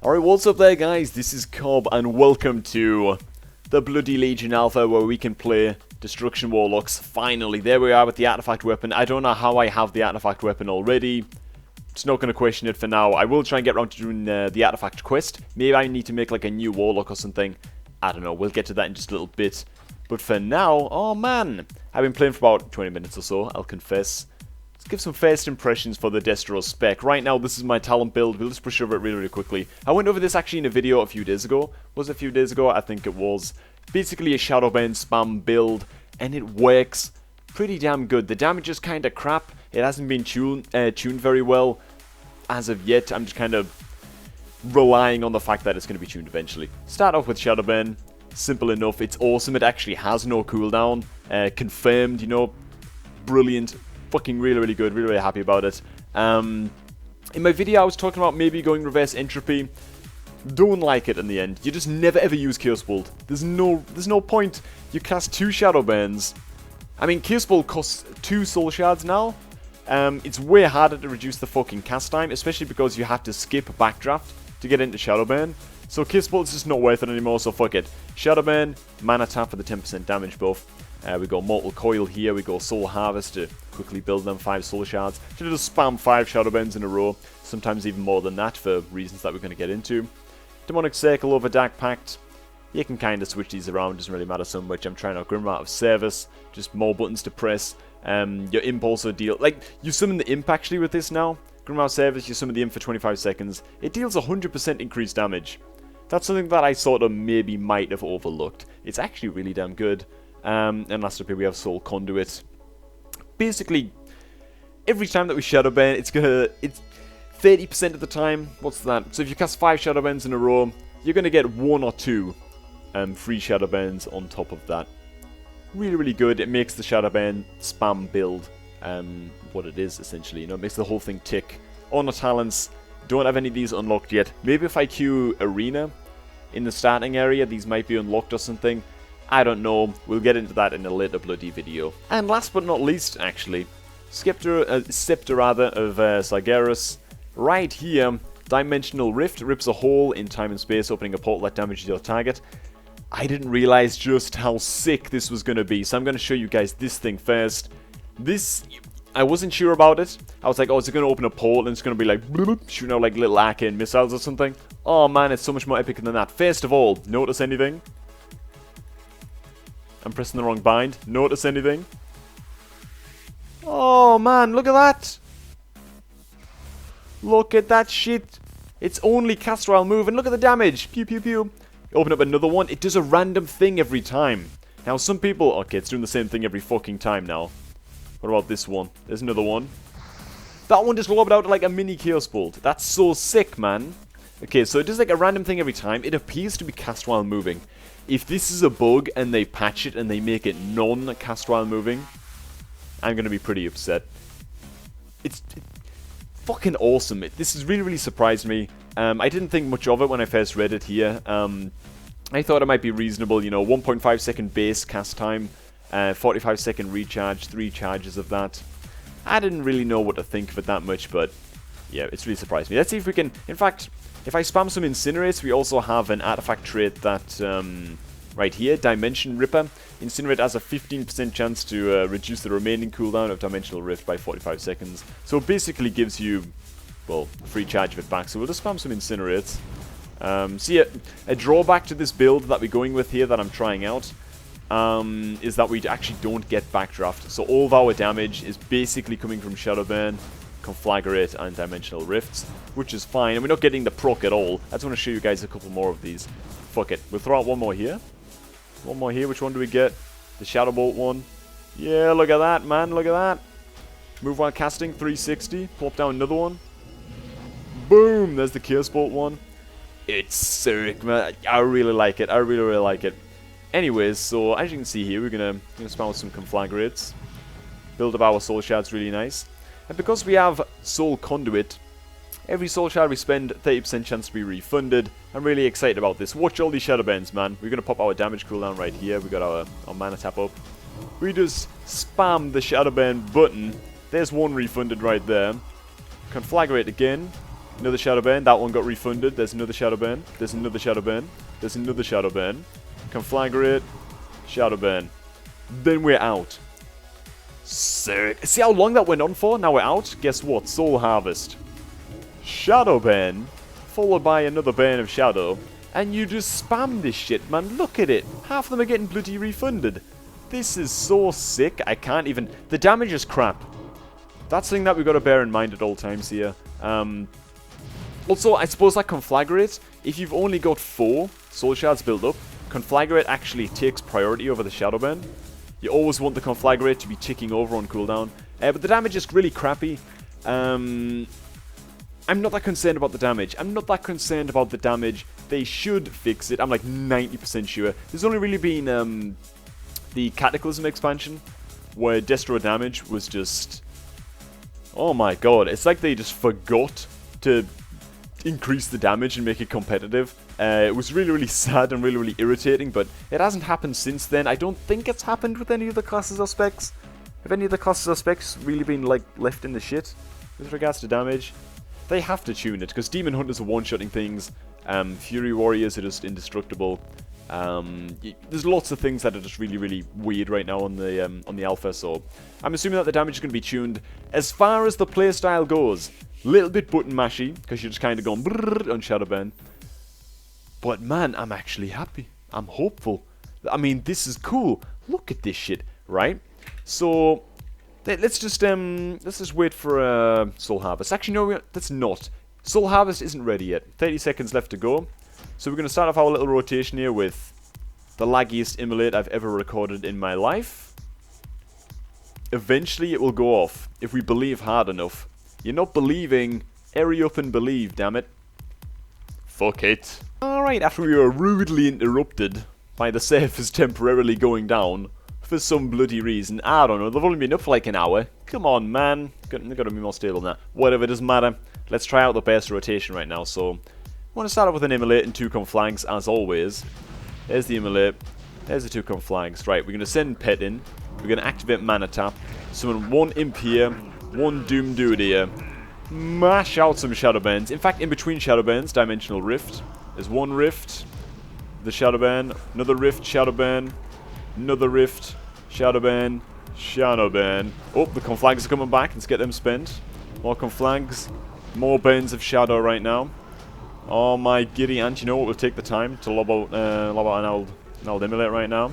Alright, what's up there guys, this is Cob and welcome to the Bloody Legion Alpha where we can play Destruction Warlocks. Finally, there we are with the artifact weapon. I don't know how I have the artifact weapon already. Just not going to question it for now. I will try and get around to doing the artifact quest. Maybe I need to make like a new Warlock or something. I don't know, we'll get to that in just a little bit. But for now, oh man, I've been playing for about 20 minutes or so, I'll confess. Let's give some first impressions for the Destro spec. Right now, this is my talent build. We'll just push over it really, really quickly. I went over this actually in a video a few days ago. Was it a few days ago? I think it was. Basically a Shadowburn spam build, and it works pretty damn good. The damage is kind of crap. It hasn't been tuned very well as of yet. I'm just kind of relying on the fact that it's going to be tuned eventually. Start off with Shadowburn. Simple enough. It's awesome. It actually has no cooldown. Confirmed, you know. Brilliant. Fucking really, really good. Really, really happy about it. In my video, I was talking about maybe going reverse entropy. Don't like it in the end. You just never ever use Chaos Bolt. There's no point. You cast 2 Shadowburns. I mean, Chaos Bolt costs 2 soul shards now. It's way harder to reduce the fucking cast time, especially because you have to skip Backdraft to get into Shadowburn. So Chaos Bolt's just not worth it anymore, so fuck it. Shadowburn, Mana Tap for the 10% damage buff. We go Mortal Coil here, we go Soul Harvest to quickly build them 5 soul shards. Should just spam 5 Shadowburns in a row, sometimes even more than that for reasons that we're going to get into. Demonic Circle over Dark Pact. You can kind of switch these around, doesn't really matter so much. I'm trying out Grim out of Service, just more buttons to press. Your Imp also deal, like, you summon the Imp actually with this now. Grim out of Service, you summon the Imp for 25 seconds. It deals 100% increased damage. That's something that I sort of maybe might have overlooked. It's actually really damn good. And last up here we have Soul Conduit. Basically, every time that we Shadowburn, it's 30% of the time. What's that? So if you cast 5 Shadowburns in a row, you're gonna get 1 or 2 free Shadowburns on top of that. Really, really good. It makes the Shadowburn spam build what it is essentially. You know, it makes the whole thing tick. Honor talents. Don't have any of these unlocked yet. Maybe if I queue Arena in the starting area, these might be unlocked or something. I don't know. We'll get into that in a later bloody video. And last but not least, actually, Scepter of Sargeras. Right here, Dimensional Rift rips a hole in time and space, opening a portal that damages your target. I didn't realize just how sick this was going to be, so I'm going to show you guys this thing first. This, I wasn't sure about it. I was like, oh, is it going to open a portal and it's going to be like, bloop, shooting out like little arcane missiles or something? Oh man, it's so much more epic than that. First of all, notice anything? I'm pressing the wrong bind. Notice anything? Oh man, look at that! Look at that shit! It's only cast while moving. Look at the damage! Pew pew pew. Open up another one. It does a random thing every time. Now some people... Okay, it's doing the same thing every fucking time now. What about this one? There's another one. That one just lobbed out like a mini Chaos Bolt. That's so sick, man. Okay, so it does like a random thing every time. It appears to be cast while moving. If this is a bug and they patch it and they make it non-cast while moving, I'm going to be pretty upset. It's fucking awesome. This has really, really surprised me. I didn't think much of it when I first read it here. I thought it might be reasonable, you know, 1.5 second base cast time, 45 second recharge, 3 charges of that. I didn't really know what to think of it that much, but yeah, it's really surprised me. Let's see if we can, in fact... If I spam some Incinerates, we also have an artifact trait that, right here, Dimension Ripper. Incinerate has a 15% chance to reduce the remaining cooldown of Dimensional Rift by 45 seconds. So it basically gives you, well, a free charge of it back. So we'll just spam some Incinerates. See, a drawback to this build that we're going with here that I'm trying out is that we actually don't get Backdraft. So all of our damage is basically coming from Shadowburn, Conflagrate and Dimensional Rifts, which is fine, and we're not getting the proc at all. I just want to show you guys a couple more of these. Fuck it. We'll throw out one more here. One more here. Which one do we get? The Shadow Bolt one. Yeah, look at that, man. Look at that. Move while casting, 360. Plop down another one. Boom! There's the Chaos Bolt one. It's sick, man. I really like it. I really, really like it. Anyways, so as you can see here, we're gonna spam with some Conflagrates. Build up our soul shards really nice. And because we have Soul Conduit, every soul shard we spend, 30% chance to be refunded. I'm really excited about this. Watch all these Shadowburns, man. We're going to pop our damage cooldown right here. We got our mana tap up. We just spam the Shadowburn button. There's one refunded right there. Conflagrate again. Another Shadow Burn. That one got refunded. There's another Shadow Burn. There's another Shadow Burn. There's another Shadow Burn. Conflagrate. Shadow Burn. Then we're out. Sick. See how long that went on for? Now we're out. Guess what? Soul Harvest. Shadow Burn. Followed by another Burn of Shadow. And you just spam this shit, man. Look at it. Half of them are getting bloody refunded. This is so sick. I can't even... The damage is crap. That's something that we've got to bear in mind at all times here. Also, I suppose that Conflagrate, if you've only got 4 Soul Shards built up, Conflagrate actually takes priority over the Shadow Burn. You always want the Conflagrate to be ticking over on cooldown. But the damage is really crappy. I'm not that concerned about the damage. They should fix it. I'm like 90% sure. There's only really been the Cataclysm expansion, where Destro damage was just... Oh my god. It's like they just forgot to increase the damage and make it competitive. It was really, really sad and really, really irritating, but it hasn't happened since then. I don't think it's happened with any of the classes or specs. Have any of the classes or specs really been, like, left in the shit with regards to damage? They have to tune it, because Demon Hunters are one-shotting things. Fury Warriors are just indestructible. There's lots of things that are just really, really weird right now on the alpha, so I'm assuming that the damage is going to be tuned. As far as the playstyle goes, little bit button mashy, because you're just kind of going brrrr on Shadowburn. But man, I'm actually happy. I'm hopeful. I mean, this is cool. Look at this shit, right? So let's just wait for Soul Harvest. Actually, no, that's not. Soul Harvest isn't ready yet. 30 seconds left to go. So we're going to start off our little rotation here with the laggiest immolate I've ever recorded in my life. Eventually it will go off, if we believe hard enough. You're not believing, hurry up and believe, damn it. Fuck it. Alright, after we were rudely interrupted by the surface temporarily going down, for some bloody reason, I don't know, they've only been up for like an hour. Come on, man. They've got to be more stable than that. Whatever, doesn't matter. Let's try out the best rotation right now, so... I want to start off with an immolate and 2 conflags, as always. There's the immolate. There's the 2 conflags. Right, we're going to send Pet in. We're going to activate Mana Tap. Summon 1 Imp here, 1 Doom Dude here. Mash out some Shadowburns. In fact, in between Shadowburns, Dimensional Rift. There's 1 Rift, the Shadowburn. Another Rift, Shadowburn. Another Rift, Shadowburn. Shadowburn. Oh, the conflags are coming back. Let's get them spent. More conflags. More burns of Shadow right now. Oh my giddy aunt, you know what, we'll take the time to lob out an old immolate right now.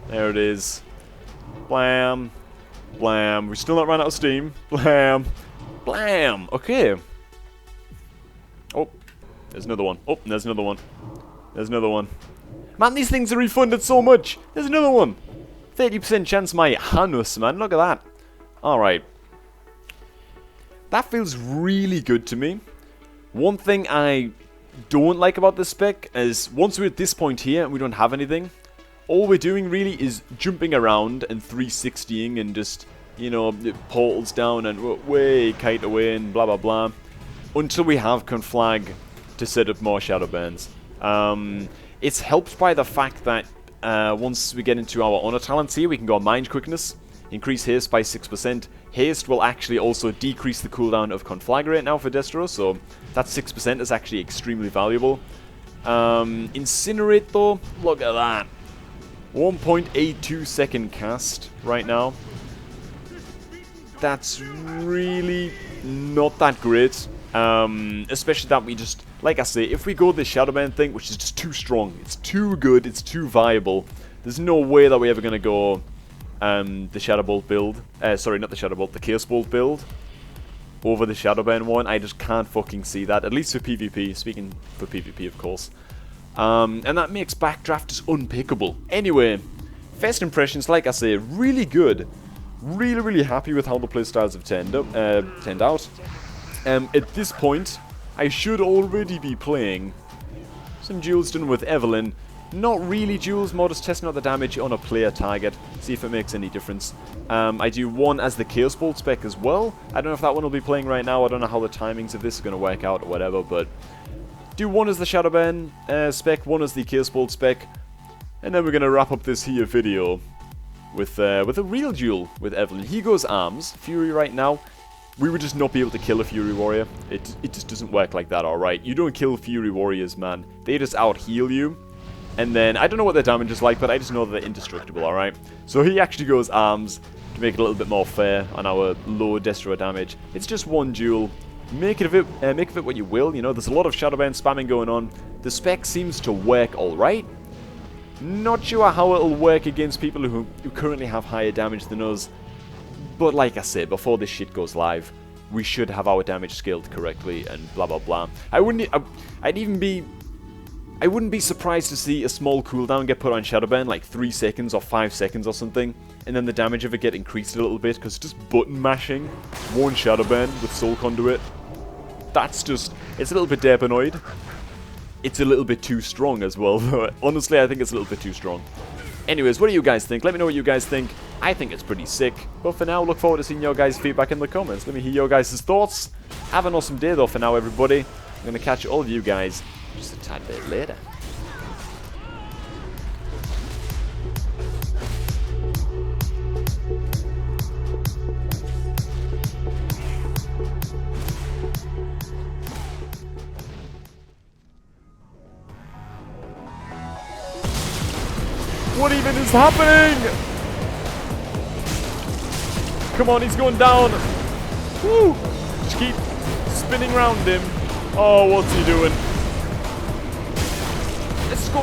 There it is. Blam. Blam. We're still not run out of steam. Blam. Blam. Okay. Oh, there's another one. Oh, there's another one. There's another one. Man, these things are refunded so much. There's another one. 30% chance my Hanus, man. Look at that. Alright. That feels really good to me. One thing I don't like about this spec is once we're at this point here and we don't have anything, all we're doing really is jumping around and 360ing and just, you know, portals down and way kite away and blah blah blah until we have Conflag to set up more Shadowburns. It's helped by the fact that once we get into our honor talents here, we can go on Mind Quickness, increase haste by 6%. Haste will actually also decrease the cooldown of Conflagrate now for Destro, so that 6% is actually extremely valuable. Incinerate though, look at that. 1.82 second cast right now. That's really not that great. Especially that we just, like I say, if we go the Shadowburn thing, which is just too strong, it's too good, it's too viable, there's no way that we're ever going to go the Shadow Bolt build, sorry, not the Shadow Bolt, the Chaos Bolt build over the Shadowburn one. I just can't fucking see that, at least for PvP, speaking for PvP of course. And that makes Backdraft just unpickable. Anyway, first impressions, like I say, really good. Really, really happy with how the playstyles have turned out. At this point, I should already be playing some duels done with Evelyn. Not really duels, more just testing out the damage on a player target, see if it makes any difference. I do one as the Chaos Bolt spec as well. I don't know if that one will be playing right now, I don't know how the timings of this are going to work out or whatever, but do one as the Shadowburn spec, one as the Chaos Bolt spec, and then we're going to wrap up this here video with a real duel with Evelyn. He goes Arms, Fury right now. we would just not be able to kill a Fury Warrior. It just doesn't work like that, alright? You don't kill Fury Warriors, man. They just out-heal you. And then, I don't know what their damage is like, but I just know that they're indestructible, alright? So he actually goes arms to make it a little bit more fair on our low Destro damage. It's just one duel. Make of it what you will, you know, there's a lot of Shadowburn spamming going on. The spec seems to work alright. Not sure how it'll work against people who currently have higher damage than us. But like I said, before this shit goes live, we should have our damage scaled correctly and blah blah blah. I wouldn't be surprised to see a small cooldown get put on Shadowburn, like 3 seconds or 5 seconds or something, and then the damage of it get increased a little bit, because just button mashing one Shadowburn with Soul Conduit, that's just, it's a little bit derpanoid. It's a little bit too strong as well, though. Honestly, I think it's a little bit too strong. Anyways, what do you guys think? Let me know what you guys think. I think it's pretty sick. But for now, look forward to seeing your guys' feedback in the comments. Let me hear your guys' thoughts. Have an awesome day, though, for now, everybody. I'm going to catch all of you guys just a tad bit later. What even is happening? Come on, he's going down. Woo! Just keep spinning around him. Oh, what's he doing? Let's go.